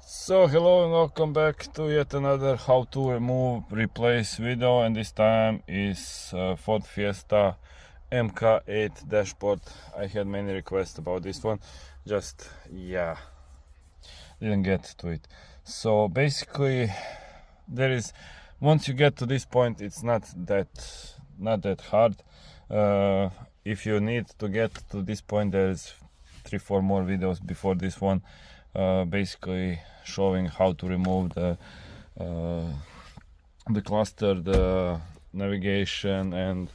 So hello and welcome back to yet another how to remove replace video, and this time is Ford Fiesta MK8 dashboard. I had many requests about this one, just didn't get to it. So basically once you get to this point, it's not that hard. If you need to get to this point, there's 3-4 more videos before this one, basically showing how to remove the cluster, the navigation, and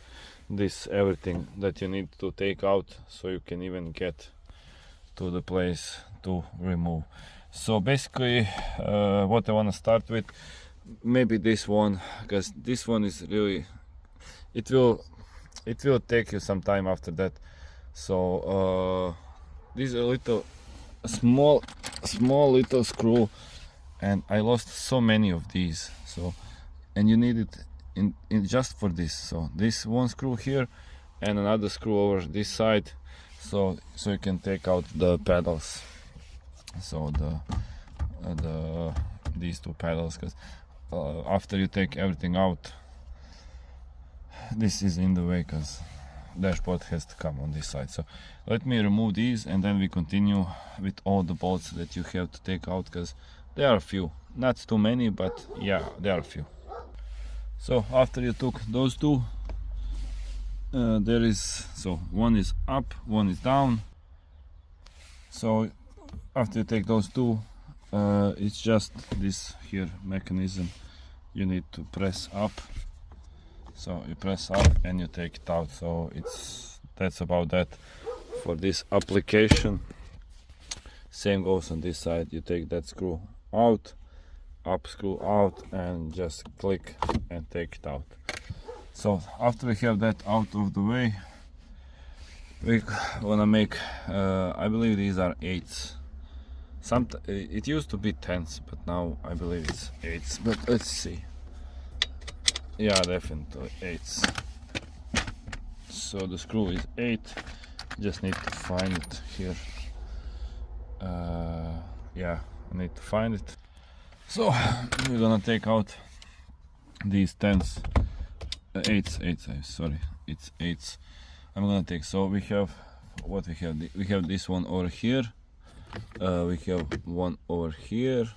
this everything that you need to take out so you can even get to the place to remove. So basically what I want to start with, maybe this one, because this one is really, it will take you some time after that. So this is a small little screw, and I lost so many of these. So, and you need it in just for this. So this one screw here and another screw over this side, so you can take out the pedals. So these two pedals, because after you take everything out, this is in the way, because dashboard has to come on this side. So let me remove these, and then we continue with all the bolts that you have to take out, because there are a few, not too many, but yeah, there are a few. So after you took those two, one is up, one is down. So after you take those two, it's just this here mechanism you need to press up. So you press up and you take it out. So that's about that for this application. Same goes on this side. You take that screw out, up screw out, and just click and take it out. So after we have that out of the way, we wanna make, I believe these are 8s. It used to be 10s, but now I believe it's 8s. But let's see. Yeah, definitely 8s. So the screw is 8. Just need to find it here. Yeah, I need to find it. So we're gonna take out these 10s, 8s. Sorry, it's 8s. I'm gonna take. So we have what we have. We have this one over here. We have one over here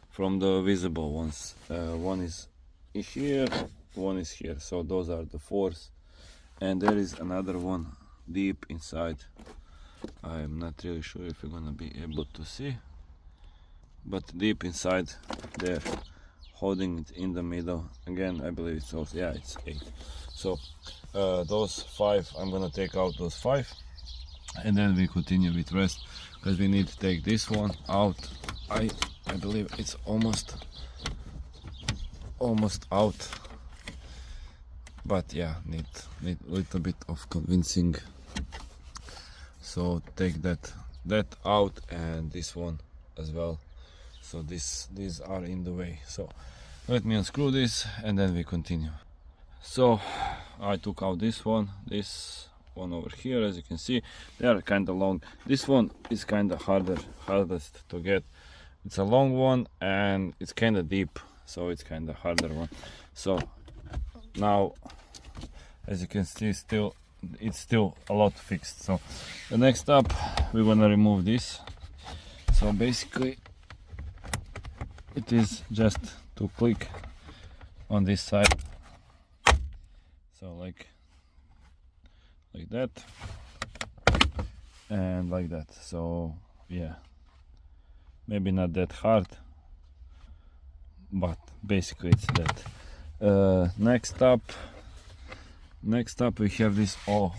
from the visible ones. One is here. One is here, so those are the 4s, and there is another one deep inside. I'm not really sure if you're gonna be able to see, but deep inside there, holding it in the middle. Again, I believe it's also, yeah, it's 8. So those 5, I'm gonna take out those 5, and then we continue with rest, because we need to take this one out. I believe it's almost out. But yeah, need a little bit of convincing. So take that out, and this one as well. So these are in the way. So let me unscrew this, and then we continue. So I took out this one over here. As you can see, they are kind of long. This one is kind of hardest to get. It's a long one and it's kind of deep, so it's kind of harder one. So now, as you can see, it's still a lot fixed. So the next step, we're gonna remove this. So basically it is just to click on this side, so like that and like that. So yeah, maybe not that hard, but basically it's that. Next up we have this all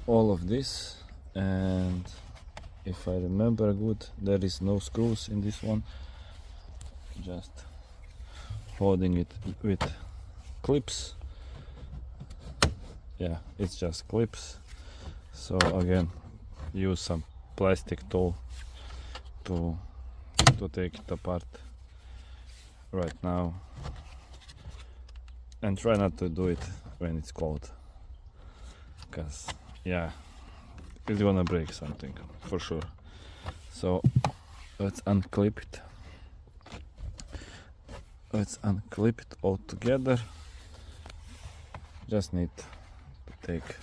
of this, and if I remember good, there is no screws in this one, just holding it with clips. Yeah, it's just clips. So again, use some plastic tool to take it apart right now, and try not to do it when it's cold, because yeah, it's gonna break something for sure. So let's unclip it. Let's unclip it all together. Just need to take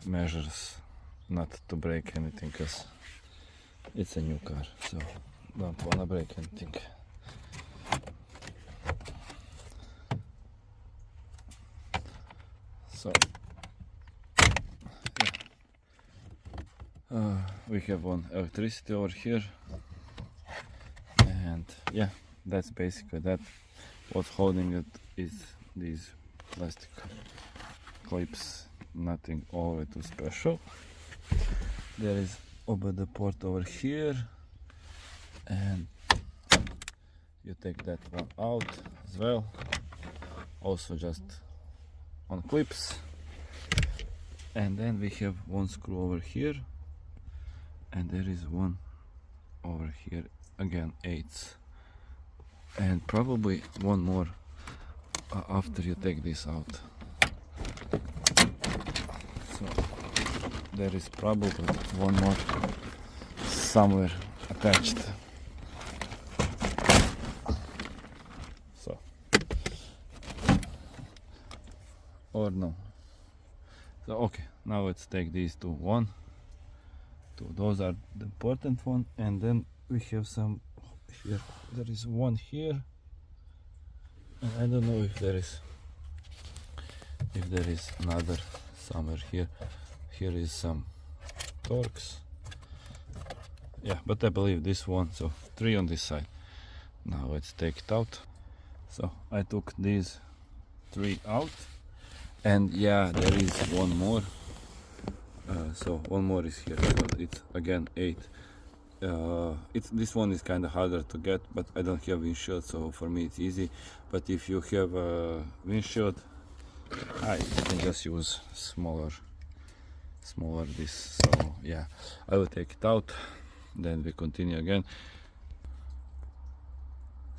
measures not to break anything, because it's a new car, so don't wanna break anything. So yeah. We have one electricity over here, and yeah, that's basically that. What's holding it is these plastic clips, nothing overly too special. There is the port over here, and you take that one out as well, also just on clips. And then we have one screw over here, and there is one over here, again 8s, and probably one more after you take this out. So there is probably one more somewhere attached. So, or no. So okay, now let's take these two. One, two, those are the important one, and then we have some here. There is one here, and I don't know if there is another somewhere here. Here is some Torx. Yeah, but I believe this one, so 3 on this side. Now let's take it out. So I took these 3 out, and yeah, there is one more. So one more is here, so it's again 8. This one is kind of harder to get, but I don't have windshield, so for me it's easy. But if you have a windshield, you can just use smaller this. So yeah, I will take it out, then we continue again.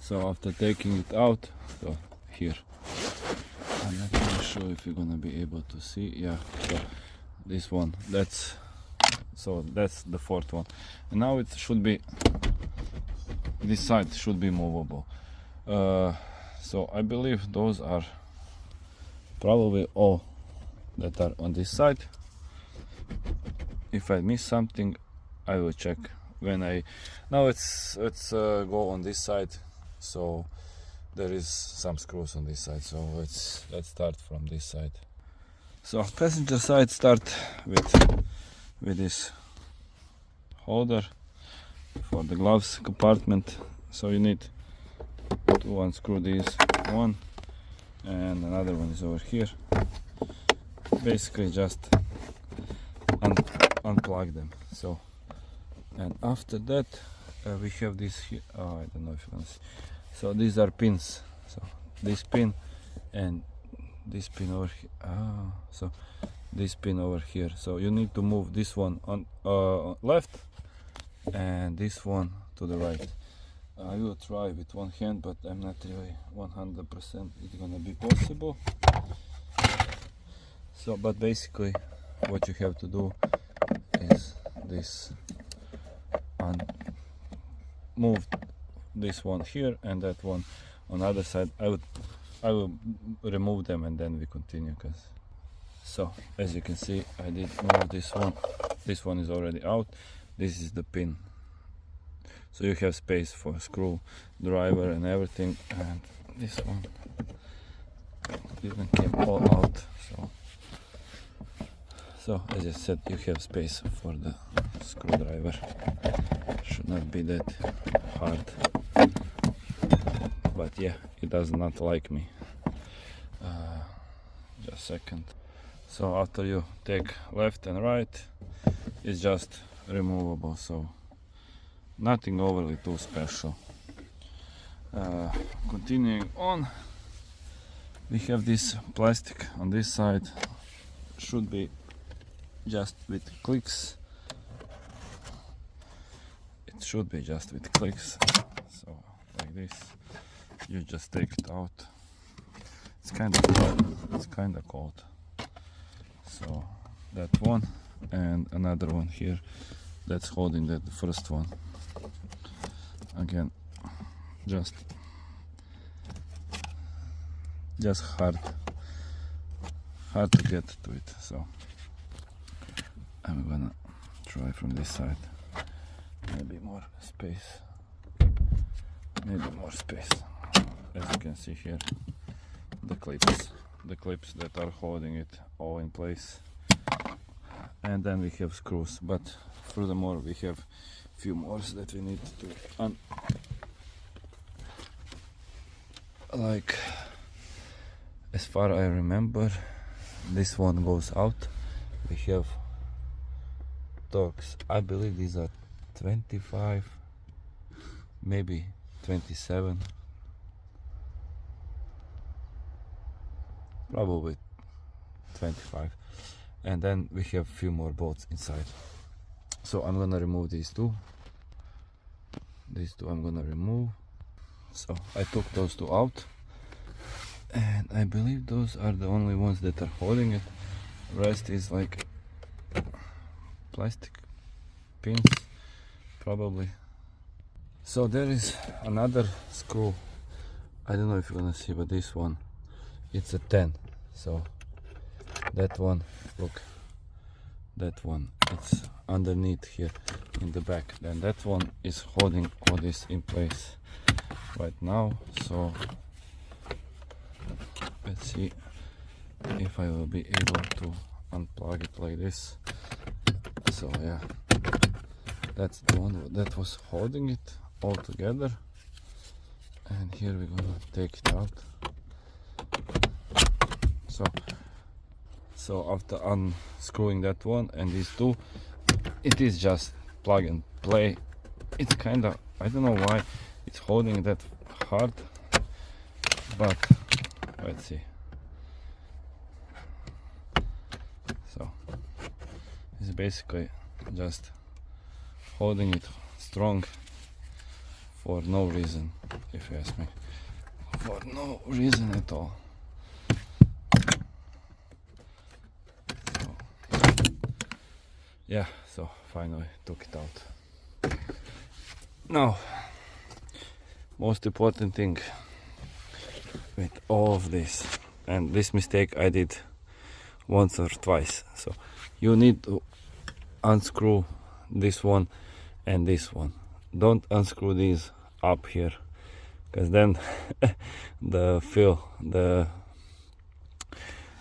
So after taking it out, so here, I'm not really sure if you're gonna be able to see. Yeah, so this one, that's the 4th one, and now it should be, this side should be movable. So I believe those are probably all that are on this side. If I miss something, I will check when I. Now let's go on this side. So there is some screws on this side, so let's start from this side. So passenger side, start with this holder for the gloves compartment. So you need to unscrew these, one, and another one is over here. Basically just unplug them. So, and after that we have this here. I don't know if you can see. So these are pins. So this pin and this pin over here. So this pin over here. So you need to move this one on left and this one to the right. I will try with one hand, but I'm not really 100% it's gonna be possible. So, but basically what you have to do is this, move this one here and that one on the other side. I will remove them and then we continue. So as you can see, I did move this one. This one is already out. This is the pin. So you have space for screw, driver and everything, and this one even came all out. So as I said, you have space for the screwdriver. Should not be that hard. But yeah, it does not like me. Just a second. So after you take left and right, it's just removable. So nothing overly too special. Continuing on, we have this plastic on this side. Should be just with clicks. It should be just with clicks. So like this, you just take it out. It's kind of cold. It's kind of cold. So that one and another one here. that's holding that first one. Again, just hard to get to it. So I'm gonna try from this side. Maybe more space. As you can see here, the clips that are holding it all in place. And then we have screws, but furthermore we have few more that we need to like, as far I remember, this one goes out. We have torques. I believe these are 25, maybe 27, probably 25. And then we have few more bolts inside. So I'm gonna remove these two. These two I'm gonna remove. So I took those two out, and I believe those are the only ones that are holding it. Rest is like plastic pins, probably. So there is another screw. I don't know if you're gonna see, but this one, it's a 10. So that one, look, that one, it's underneath here in the back. Then that one is holding all this in place right now. So let's see if I will be able to unplug it like this. So yeah, that's the one that was holding it all together. And here we're gonna take it out. So after unscrewing that one and these two, it is just plug and play. It's kind of, I don't know why it's holding that hard, but let's see. So it's basically just holding it strong for no reason, if you ask me. For no reason at all. Yeah, so finally took it out. Now, most important thing with all of this, and this mistake I did once or twice. So you need to unscrew this one and this one. Don't unscrew these up here, because then the fill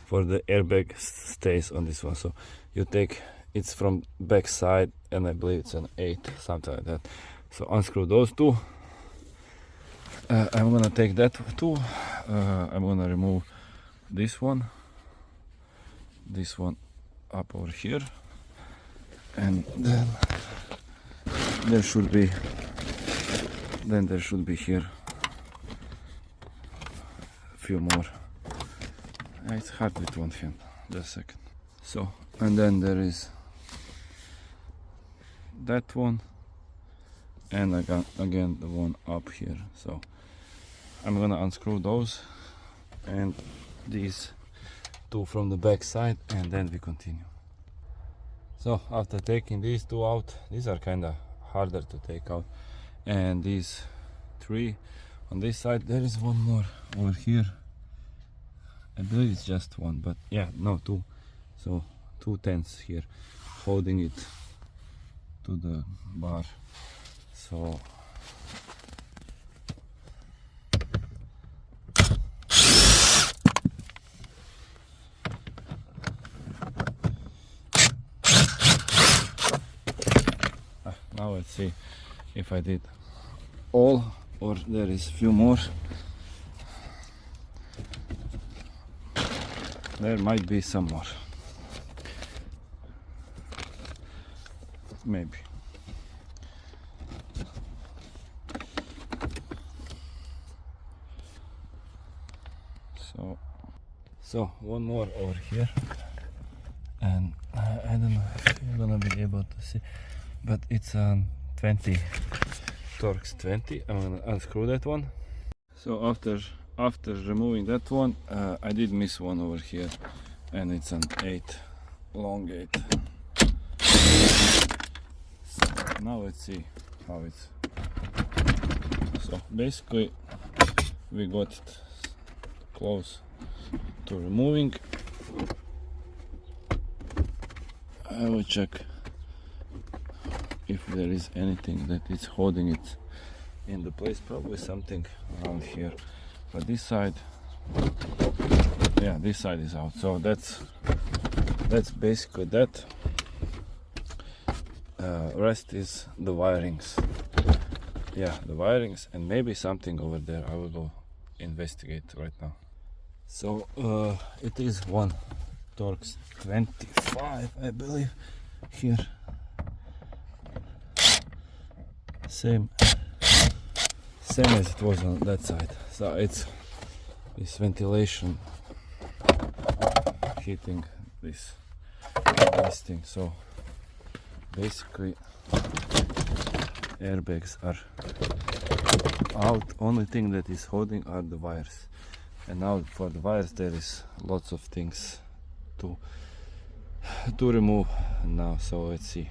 for the airbag stays on this one. So you take, it's from back side, and I believe it's an 8, something like that. So unscrew those two. I'm gonna take that too. I'm gonna remove this one up over here, and then there should be here a few more. It's hard with one hand. Just a second. So, and then there is that one, and again the one up here. So I'm gonna unscrew those and these two from the back side, and then we continue. So after taking these two out, these are kind of harder to take out, and these three on this side, there is one more over here. I believe it's just one, but yeah, no, two. So 2 10s here holding it to the bar. So now let's see if I did all or there is few more. There might be some more. Maybe. So one more over here, and I don't know if you're gonna be able to see, but it's 20 Torx 20. I'm gonna unscrew that one. So after removing that one, I did miss one over here, and it's an 8, long 8. So Now let's see how it's. So basically we got it close to removing. I will check if there is anything that is holding it in the place. Probably something around here, but this side, yeah, this side is out. So that's basically that. Rest is the wirings. Yeah, the wirings, and maybe something over there. I will go investigate right now. So it is one Torx 25, I believe, here. Same as it was on that side. So it's this ventilation heating this thing. So basically airbags are out. Only thing that is holding are the wires, and now for the wires there is lots of things to remove now. So let's see.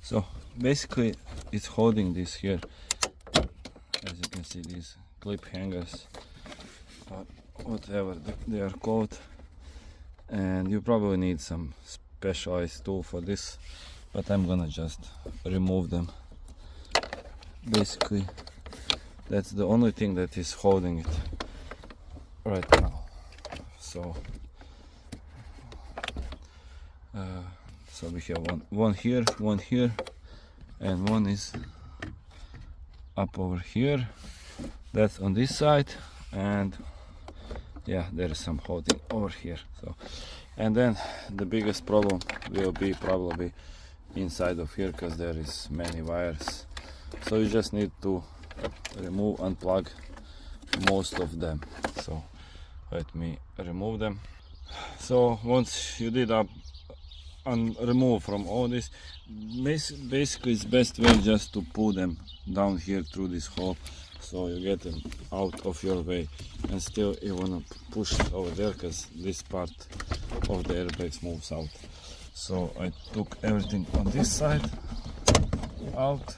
So basically it's holding this here, as you can see, these clip hangers or whatever they are called, and you probably need some specialized tool for this, but I'm gonna just remove them. Basically that's the only thing that is holding it right now. So so we have one here, and one is up over here. That's on this side, and yeah, there is some holding over here. So, and then the biggest problem will be probably inside of here, because there is many wires. So you just need to unplug most of them. So let me remove them. So once you did remove from all this, basically it's best way just to pull them down here through this hole, so you get them out of your way. And still you wanna push it over there, because this part of the airbags moves out. So I took everything on this side out.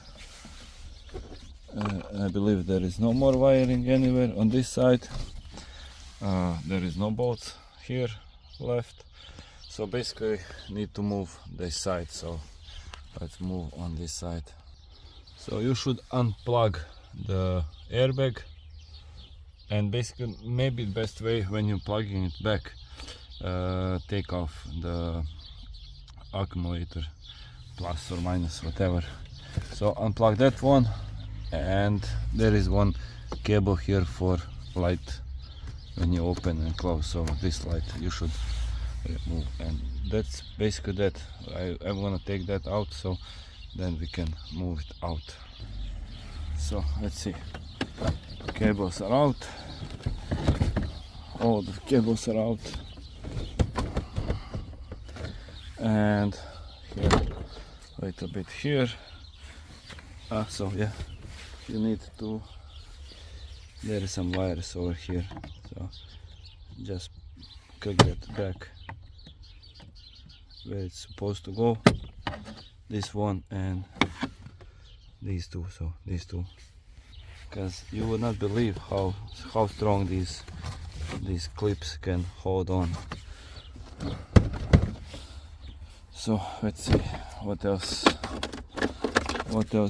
I believe there is no more wiring anywhere on this side. There is no bolts here left. So basically need to move this side. So let's move on this side. So you should unplug the airbag, and basically maybe the best way when you're plugging it back, take off the accumulator, plus or minus, whatever. So unplug that one, and there is one cable here for light when you open and close. So this light you should remove, and that's basically that. I'm gonna take that out, so then we can move it out. So let's see, cables are out, all the cables are out, and here a little bit here. So yeah, you need to, there is some wires over here, so just click that back where it's supposed to go, this one and these two. So these two, because you would not believe how strong these clips can hold on. So let's see what else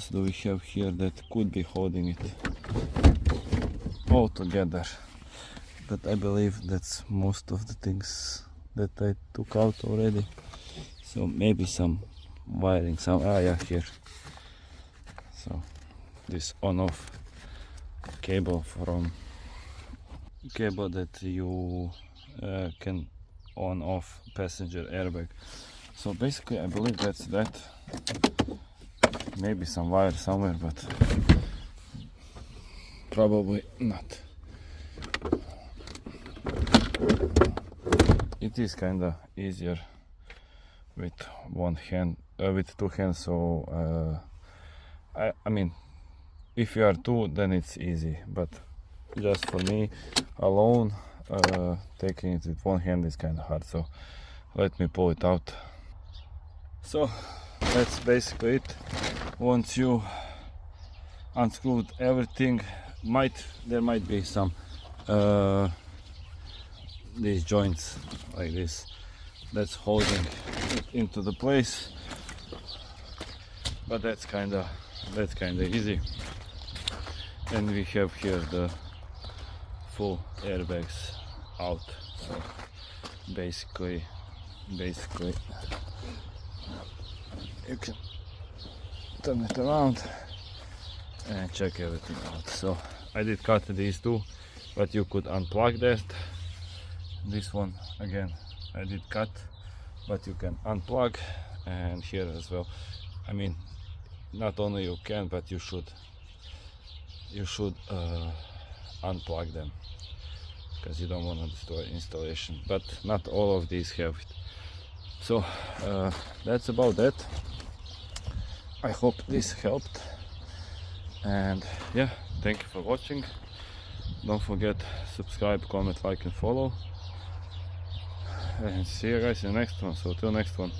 do we have here that could be holding it all together. But I believe that's most of the things that I took out already. So maybe some wiring, yeah, here. So this on-off cable that you can on-off passenger airbag. So basically I believe that's that. Maybe some wire somewhere, but probably not. It is kinda easier with one hand, with two hands. So I mean, if you are two, then it's easy. But just for me alone, taking it with one hand is kinda hard. So let me pull it out. So that's basically it. Once you unscrewed everything, there might be some these joints like this that's holding it into the place, but that's kinda easy. And we have here the full airbags out, so basically you can turn it around and check everything out. So I did cut these two, but you could unplug that. This one again I did cut, but you can unplug, and here as well. I mean, not only you can, but you should unplug them, because you don't want to destroy installation, but not all of these have it. So that's about that. I hope this helped, and yeah, thank you for watching. Don't forget, subscribe, comment, like and follow, and see you guys in the next one. So till next one.